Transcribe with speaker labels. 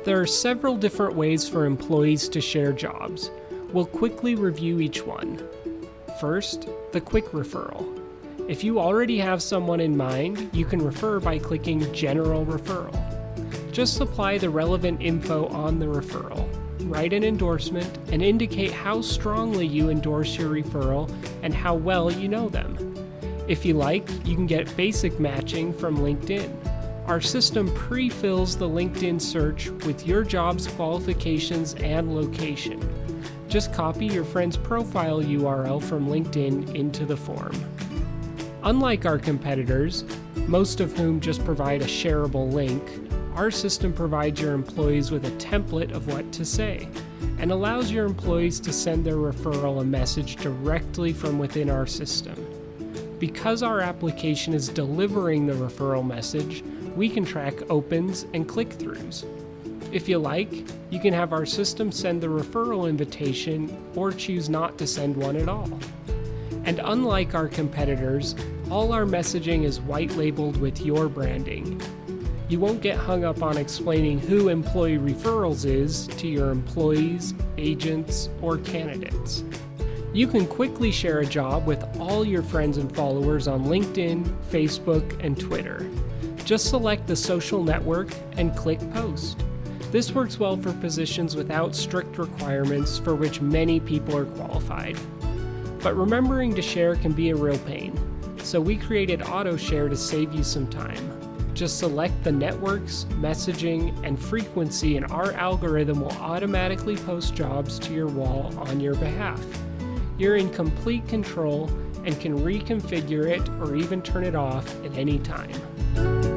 Speaker 1: There are several different ways for employees to share jobs. We'll quickly review each one. First, the quick referral. If you already have someone in mind, you can refer by clicking General Referral. Just supply the relevant info on the referral. Write an endorsement and indicate how strongly you endorse your referral and how well you know them. If you like, you can get basic matching from LinkedIn. Our system pre-fills the LinkedIn search with your job's qualifications and location. Just copy your friend's profile URL from LinkedIn into the form. Unlike our competitors, most of whom just provide a shareable link, our system provides your employees with a template of what to say and allows your employees to send their referral a message directly from within our system. Because our application is delivering the referral message, we can track opens and click-throughs. If you like, you can have our system send the referral invitation or choose not to send one at all. And unlike our competitors, all our messaging is white-labeled with your branding. You won't get hung up on explaining who Employee Referrals is to your employees, agents, or candidates. You can quickly share a job with all your friends and followers on LinkedIn, Facebook, and Twitter. Just select the social network and click Post. This works well for positions without strict requirements for which many people are qualified. But remembering to share can be a real pain, so we created Auto Share to save you some time. Just select the networks, messaging, and frequency, and our algorithm will automatically post jobs to your wall on your behalf. You're in complete control and can reconfigure it or even turn it off at any time.